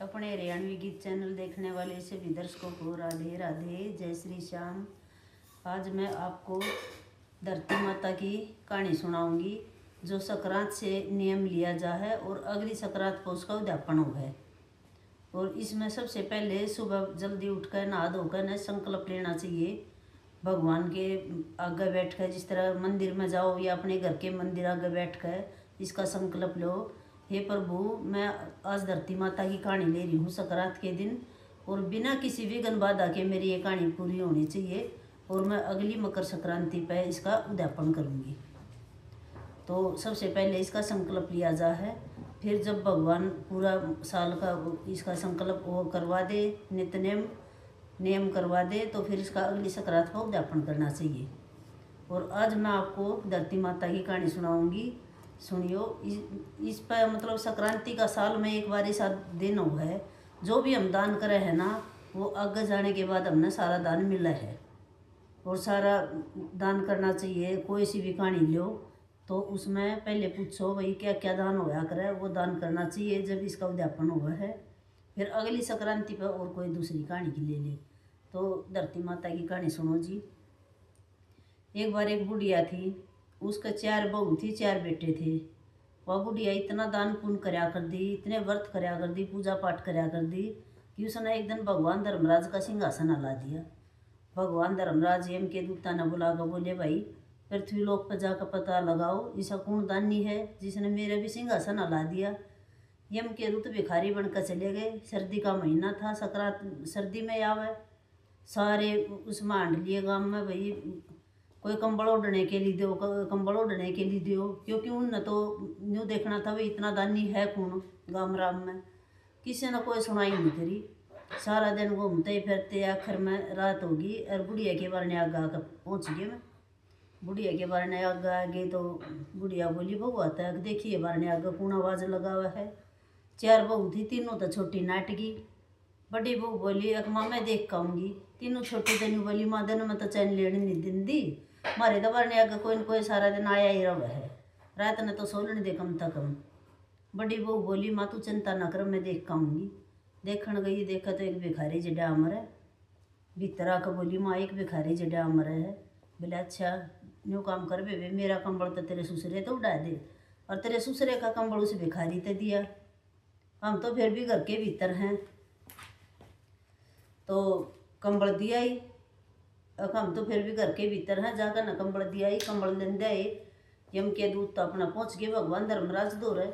अपने हरियाणवी गीत चैनल देखने वाले सभी दर्शकों को राधे राधे, जय श्री श्याम। आज मैं आपको धरती माता की कहानी सुनाऊंगी जो संक्रांत से नियम लिया जा है और अगली संक्रांत को उसका उद्यापन हो है। और इसमें सबसे पहले सुबह जल्दी उठकर नहा धोकर न संकल्प लेना चाहिए। भगवान के आगे बैठकर, जिस तरह मंदिर में जाओ या अपने घर के मंदिर आगे बैठकर इसका संकल्प लो, हे प्रभु, मैं आज धरती माता की कहानी ले रही हूँ संक्रांत के दिन, और बिना किसी विघ्न बाधा के मेरी ये कहानी पूरी होनी चाहिए और मैं अगली मकर संक्रांति पर इसका उद्यापन करूँगी। तो सबसे पहले इसका संकल्प लिया जा है। फिर जब भगवान पूरा साल का इसका संकल्प वो करवा दे, नित्य नियम करवा दे, तो फिर इसका अगली संक्रांत का उद्यापन करना चाहिए। और आज मैं आपको धरती माता की कहानी सुनाऊंगी, सुनियो। इस पर मतलब संक्रांति का साल में एक बार ऐसा दिन हुआ है, जो भी हम दान करे है ना, वो आगे जाने के बाद हमने सारा दान मिला है और सारा दान करना चाहिए। कोई सी भी कहानी लो तो उसमें पहले पूछो भाई क्या क्या दान होया करे, वो दान करना चाहिए जब इसका उद्यापन हुआ है। फिर अगली संक्रांति पर और कोई दूसरी कहानी की ले ले। तो धरती माता की कहानी सुनो जी। एक बार एक बुढ़िया थी, उसका 4 बहू थी, 4 बेटे थे। वह बुढ़िया इतना दान पुण्य करया कर दी, इतने व्रत करया कर दी, पूजा पाठ करया कर दी कि उसने एक दिन भगवान धर्मराज का सिंहासन हला दिया। भगवान धर्मराज यम के दूता ने बुला कर बोले, भाई पृथ्वी लोक पर जाकर पता लगाओ ऐसा कौन दानी है जिसने मेरे भी सिंहासन हला दिया। यम के दूत भिखारी बनकर चले गए। सर्दी का महीना था, संक्रांत सर्दी में आवे। सारे उसमें हांड लिए गाँव में, भाई कोई कंबल ओढ़ने के लिए दो, कंबल ओढ़ने के लिए दो, क्योंकि उन तो न्यू देखना था भाई इतना दानी है कौन गाँव राम में। किसी ने कोई सुनाई नहीं करी। सारा दिन घूमते फिरते आखिर में रात होगी और बुढ़िया के बारे आगे आकर पहुँच गए। मैं बुढ़िया के बारे आगे आ गए तो बुढ़िया बोली, बहू आता है देखिए बारने आगे कौन आवाज़ लगा हुआ है। 4 बहू थी, तीनों तो छोटी नाटकी। बड़ी बहू बोली, अकमा मैं देख आऊँगी। तीनों छोटी तनी बोली, माँ दिन में तो चैन लेने नहीं दिन दी, मारे तो बारने आगे कोई न कोई सारा दिन आया ही रहा है, रात ने तो सोलने दे कम था कम। बड़ी बहू बोली, माँ तू चिंता न कर, मैं देख आऊँगी। देखने गई, देखा तो एक भिखारी जड़ा अमर है। भीतर आकर बोली, माँ एक भिखारी जड़ा अमर है। बोले अच्छा न्यू काम कर बे, मेरा कंबल तो तेरे ससुरे तो उड़ा दे और तेरे ससुरे का कंबल उस भिखारी ते दिया, हम तो फिर भी घर के भीतर हैं। तो कंबल दिया ही, अब हम तो फिर भी घर के भीतर हैं, जाकर न कंबल दिया ही। कंबल लेने आए, यम के दूत तो अपना पहुँच गए भगवान धर्मराज दौरे।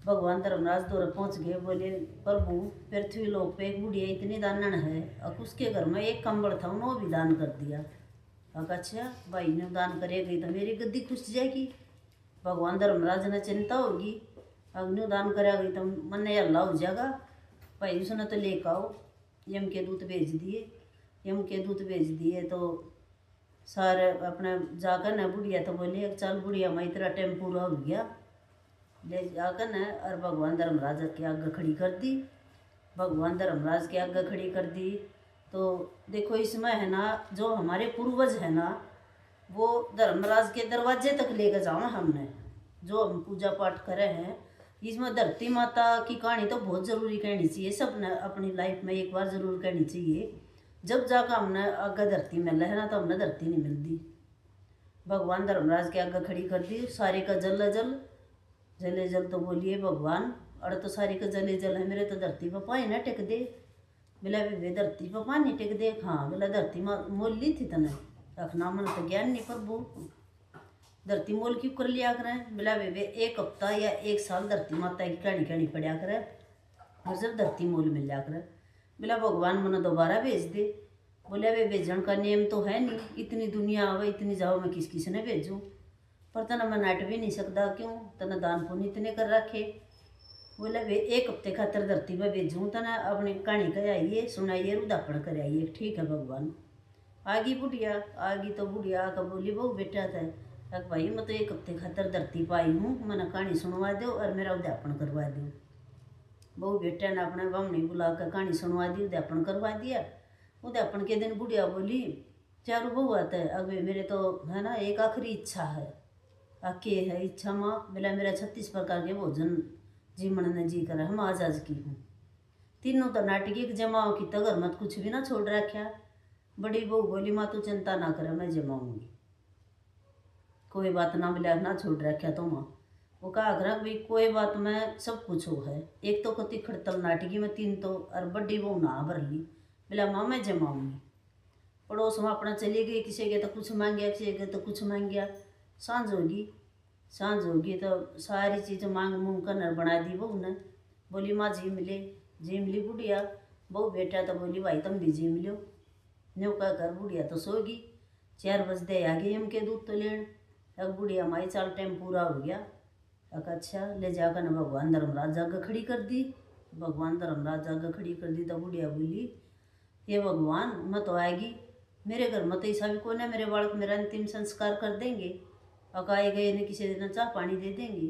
भगवान धर्मराज दौरे पहुँच गए, बोले प्रभु पृथ्वी लोक पे एक बुढ़िया इतनी दानन है, अब उसके घर में एक कंबल था उन्होंने भी दान कर दिया। अच्छा भाई ने दान करेगी तो मेरी गद्दी खुश जाएगी। भगवान धर्मराज ने चिंता होगी, अग्नि दान करेगी तो मन हल्ला हो जाएगा। भाई उसने तो लेकर आओ, यम के दूत भेज दिए। यम के दूत भेज दिए तो सारे अपने जाकर न बुढ़िया तो बोले, चल बुढ़िया मैं तेरा टाइम पूरा हो गया, ले जाकर न और भगवान धर्मराज के आगे खड़ी कर दी। भगवान धर्मराज के आगे खड़ी कर दी। तो देखो इसमें है ना, जो हमारे पूर्वज है ना, वो धर्मराज के दरवाजे तक लेकर जाओ हमने, जो हम पूजा पाठ करे हैं। इसमें धरती माता की कहानी तो बहुत ज़रूरी कहनी चाहिए, सब ने अपनी लाइफ में एक बार ज़रूर कहनी चाहिए। जब जाकर हमने आगे धरती मिला है ना, तो हमने धरती नहीं मिलती। भगवान धर्मराज के आगे खड़ी कर दी। सारे का जल जल जले जल तो बोलिए भगवान, अरे तो सारे का जले जल है, मेरे तो धरती पर पाए ना टिक दे। बोला वे धरती पर पानी टिक दे, हाँ बोला धरती मोल ली थी तने, रखना मन तो ज्ञान नहीं प्रभु, धरती मोल क्यों कर लिया करें। बोला वे 1 हफ्ता या 1 साल धरती माता की कहानी कहानी पढ़िया करे और जब धरती मोल मिल लिया करे। बोला भगवान मने दोबारा भेज दे। बोला वे भेजन का नियम तो है नहीं, इतनी दुनिया आवे इतनी जाओ, मैं किस किस ने भेजूँ, पर तना मैं नाट भी नहीं सकता, क्यों तना दान पुण्य इतने कर रखे। बोला वे 1 हफ्ते खातर धरती में भेजूँ तना अपनी कहानी कहिए सुनाइए उदापन कर आइए। ठीक है भगवान। आगी बुढ़िया, आगी तो बुढ़िया आकर बोली, बहू बेटा था तक भाई मैं तो 1 हफ्ते खातर धरती पाई हूँ, मैंने कहानी सुनवा दो और मेरा उद्यापन करवा दो। बहू बेटा ने अपने बामणी बुलाकर कहानी सुनवा दी, उद्यापन करवा दिया। उद्यापन के दिन बुढ़िया बोली, 4 बहू आता है, अब मेरे तो है ना एक आखिरी इच्छा है। आके है इच्छा माँ। बोला मेरा 36 प्रकार के भोजन जी मन ने जी करा, हम आज की हूँ। तीनों तो नाटकी जमाओ की तगर मत कुछ भी ना छोड़ रखा। बड़ी बहू बोली माँ तू चिंता ना करे मैं जमाऊंगी, कोई बात ना मिला ना छोड़ रखा तो माँ। वो कहा घर भाई कोई बात में सब कुछ हो है। एक तो कति खड़तल नाटकी में तीन तो और बड़ी बहू ना भर ली। बोला माँ मैं जमाऊंगी। पड़ोस में अपना चली गई, किसी के तो कुछ मांग गया, किसी के तो कुछ मांग गया। सांझ होगी तो सारी चीज़ मांग मूंग कर बना दी बहू ने। बोली माँ जी मिली बुढ़िया। बहू बेटा तो बोली भाई तुम भी जी मिलो। न्यू का कर बुढ़िया तो सोगी। 4 बजे आ गई के दूध तो लेन। अब बुढ़िया माई चाल टाइम पूरा हो गया। अच्छा ले जाकर न भगवान धर्मराज जाग खड़ी कर दी। भगवान धर्मराज जाग खड़ी कर दी तो बुढ़िया बोली ये भगवान मैं तो आएगी, मेरे घर में तो ऐसा भी कौन है, मेरे बालक मेरा अंतिम संस्कार कर देंगे, अकाए गए ने किसी दिन चाह पानी दे देंगे।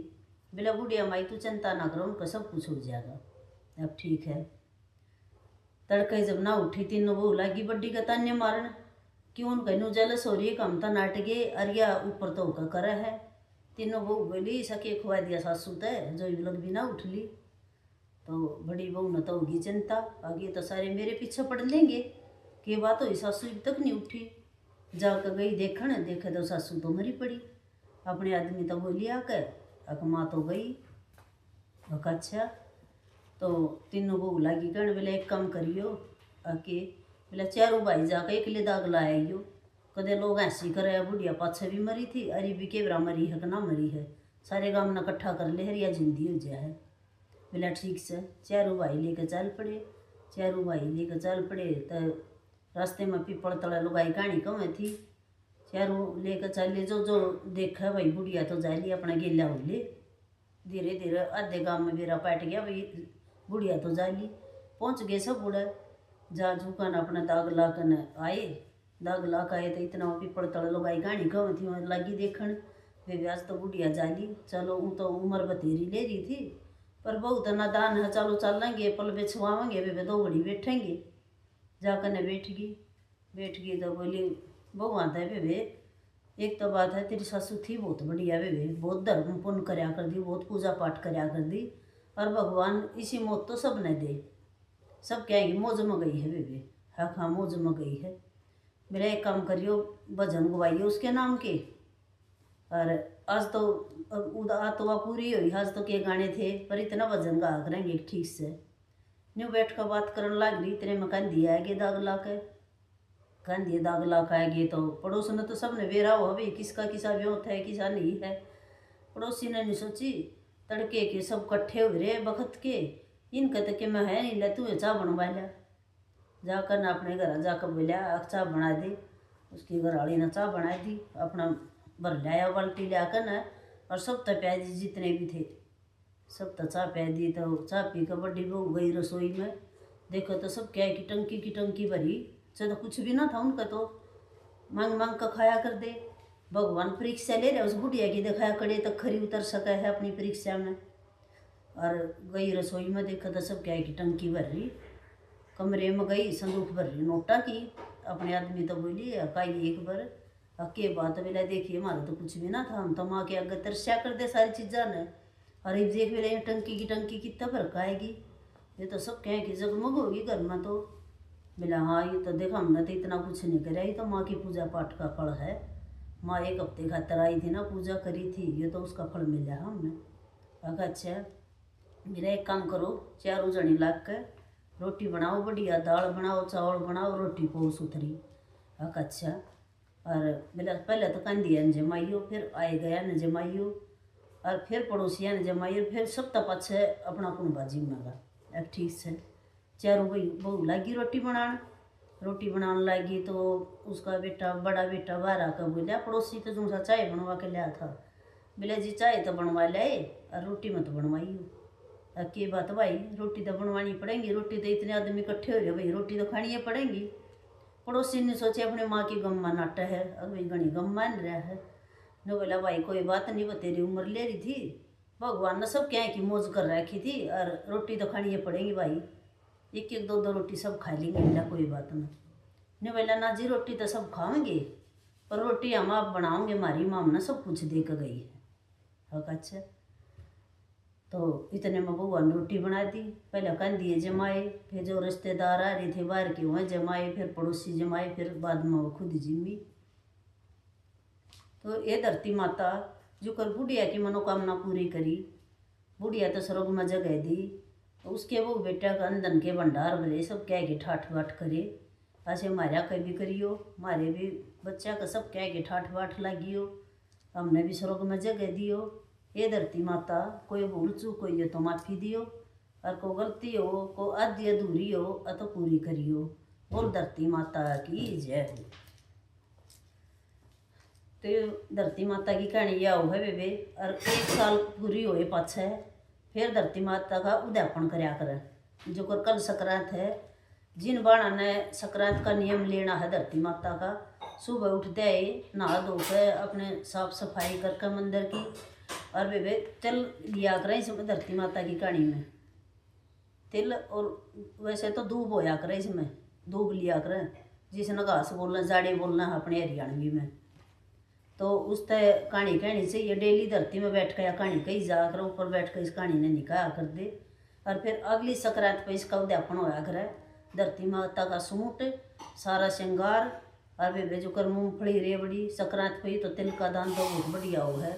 बोला बुढ़िया माई तू चिंता ना करो, उनका सब कुछ हो जाएगा। अब ठीक है। तड़के जब ना उठी तीनों बहू लगी बड्डी का तान्य मारन क्यों उनका नु जलस हो रही है, कम तो नाटके अरिया ऊपर तो होकर करे है। तीनों बहू बोली सके खुआ दिया सासू तय जो लोग भी ना उठ ली। तो बड़ी बहू न तो होगी चिंता, आगे तो सारे मेरे पीछे पड़ लेंगे। कि बात हुई सासू अभी तक नहीं उठी। जाकर गई देखने, देखे तो सासू तो मरी पड़ी। अपने आदमी तो बोली आकर अक माँ तो गई। अच्छा तो तीनों बहू लागी कहने बोले एक काम करियो आके बोले 4 भाई जाकर एक ले दाग लाइयो। कदे लोग ऐसी करे बुढ़िया पाछे भी मरी थी, अरे भी केवरा मरी है कि ना मरी है, सारे गांव ने इकट्ठा कर ले हरिया जिंदी हो जाए। बोला ठीक से 4 भाई लेकर चल पड़े। 4 भाई लेकर चल पड़े तो रास्ते में पीपल तला लुगाई कहानी कम थी। 4 लेकर चले जो देखा भाई बुढ़िया तो जाए ली अपना गेला हो ले। धीरे धीरे आधे गांव में बेरा पाट गया भाई बुढ़िया तो जाली। पहुँच गए सब बुढ़ा जा झुकान अपना दाग लाकर आए। दाग ला के आए तो इतना पीपल तड़ लोग आई गाड़ी कम थी वहाँ लगी देखन वे ब्याज तो बुढ़िया जाली। चलो वो तो उम्र बतेरी ले रही थी पर बहुत नादान है, चलो चलेंगे पल बिछवाएंगे वे 2 घड़ी बैठेंगे। जाकर बैठ गई तो बोली बहू आता है वे एक तो बात है तेरी सासू थी बहुत बढ़िया, वे बहुत धर्म पुण्य करया कर दी, बहुत पूजा पाठ करया कर दी और भगवान इसी मौत तो सब ने दे। सब कहेंगे मौज में गई है वे हाँ मौज में गई है। मेरा एक काम करियो भजन गवाइए उसके नाम के। और आज तो आत्मा पूरी हुई, आज तो के गाने थे पर इतना भजन गा करेंगे ठीक से। न्यू बैठ कर बात करने लग रही तेरे मकान दिया है दाग ला के कहन दिए दाग ला खाएंगे। तो पड़ोस ने तो सब ने बेरा हो भाई किसका किसा व्योत है किसा नहीं है। पड़ोसी ने नहीं सोची तड़के के सब कट्ठे हुए रे बखत के इनका तो कि मैं है नहीं ले तू चाह बनवा लिया। जाकर ना अपने घर जाकर बोलिया चाह बना दे। उसकी घर वाली ने चाह बना दी, अपना भर लाया बाल्टी लियाकर न और सब तो प्याज जितने भी थे सब तो चाह प्या दी। तो चाह पी कर बड़ी बहू गई रसोई में, देखो तो सब क्या की टंकी भरी। चलो कुछ भी ना था उनका तो मांग मांग कर खाया कर दे। भगवान परीक्षा ले रहे उस बुढ़िया की दिखाया करे तक खरी उतर सका है अपनी परीक्षा में। और गई रसोई में, देखा तो सब क्या की टंकी भर रही। कमरे में गई संदूक भर रही नोटा की। अपने आदमी तो बोली काई एक बार के बात बेला देखिए हमारा तो कुछ भी ना था, हम तो माँ के आगे तरस्या कर दे सारी चीज़ा ने। और एक देख बेला टंकी की कितना फर्क आएगी, ये तो सब कहें कि जगमग होगी घर में। तो बोला हाँ ये तो देखा हमने तो इतना कुछ नहीं कराया, ये तो माँ की पूजा पाठ का फल है। माँ 1 हफ्ते खातर आई थी ना पूजा करी थी, ये तो उसका फल मिला हमने। अगर अच्छा मेरा एक काम करो 4 जनी लाग कर रोटी बनाओ बढ़िया, दाल बनाओ चावल बनाओ रोटी को सुथरी। अच्छा और बोला पहले तो कंदिया ने जमाइयो, फिर आए गया ने जमाइयो और फिर पड़ोसिया ने जमाइयो, फिर सब तक पाछे अपना कुन बाजी मंगा। अब ठीक से 4 बहू लगी रोटी बनाने लगी। तो उसका बेटा बड़ा बेटा बाहर आकर बोलिया पड़ोसी तो जो सा चाय बनवा के लिया था। बोले जी चाय तो बनवा लाए और रोटी मत बनवाई हो। अब की बात भाई रोटी तो बनवानी पड़ेगी, रोटी तो इतने आदमी इकट्ठे हो रहे भाई रोटी तो खानी पड़ेगी। पड़ोसी ने सोचे अपने माँ की गम नाटा है, अब भाई घनी गम मान रहा है। ने बोला भाई कोई बात नहीं, वो तेरी उम्र ले रही थी, भगवान ने सब क्या की मौज कर रखी थी और रोटी तो खानी पड़ेगी भाई, 1-1 2-2 रोटी सब खा लेंगे। बोला कोई बात नहीं बोला ना जी रोटी तो सब खाएंगे पर रोटी हम आप बनाओगे, हमारी माँ ने सब कुछ दे कर गई है। अच्छा तो इतने में बउआ ने रोटी बना दी। पहले कंदिए जमाए, फिर जो रिश्तेदार आ रहे थे बाहर के वहाँ जमाए, फिर पड़ोसी जमाए, फिर बाद में वो खुद जिम्मी। तो ये धरती माता जो कर बुढ़िया की मनोकामना पूरी करी, बुढ़िया तो स्वर्ग में जगह दी। तो उसके वो बेटा का अंदन के भंडार भरे, सब कह के ठाठ बाट करे। ऐसे हमारे कहीं भी करियो, हमारे भी बच्चा का सब कह के ठाठ बाट लागियो, हमने भी स्वर्ग में जगह दियो। ये धरती माता कोई भूल चूक कोई हो तो माफ़ी दियो, और को गलती हो को आधी अधूरी हो तो पूरी करियो। बोल धरती माता की जय हो। तो धरती माता की कहानी यह हो है बेबे। और 1 साल पूरी होए पाछे फिर धरती माता का उद्यापन करया करे। जो कर कल संक्रांत है, जिन बाणा ने संक्रांत का नियम लेना है धरती माता का, सुबह उठते ही नहा धो के अपने साफ सफाई करके मंदिर की, और बेबे तिल लिया करें इसमें धरती माता की कहानी में तिल। और वैसे तो दूब होया करे, इसमें दूब लिया करें, जिसने घास बोलना जाड़े बोलना है अपने हरियाणवी में। तो उस तय कहानी कहनी चाहिए डेली धरती में बैठ कर या कहानी कही जा कर ऊपर बैठ कर इस कहानी ने निकाह कर दे। और फिर अगली संक्रांत पे इसका उद्यापन होया करे। धरती माता का सूट सारा श्रृंगार, और वे जो कर मूँगफली रेवड़ी संक्रांत पे तो तिल का दान तो बहुत बढ़िया हो है।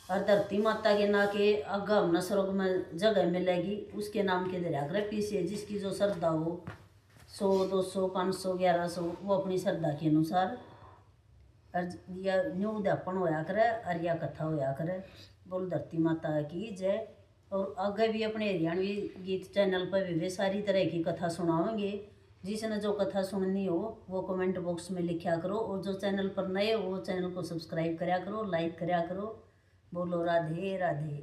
और धरती माता के ना के आगा हमने स्वर्ग में जगह मिलेगी, उसके नाम के दरिया करे पीछे जिसकी जो श्रद्धा हो, 100 200 500 1100 वो अपनी श्रद्धा के अनुसार। और या न्यू उद्यापन होया करे और या कथा होया करे। बोल धरती माता की जय। और आगे भी अपने हरियाणवी गीत चैनल पर भी सारी तरह की कथा सुनाओगे। जिसने जो कथा सुननी हो वो कमेंट बॉक्स में लिखा करो, और जो चैनल पर नए हो वो चैनल को सब्सक्राइब करा करो, लाइक करा करो। बोलो राधे राधे।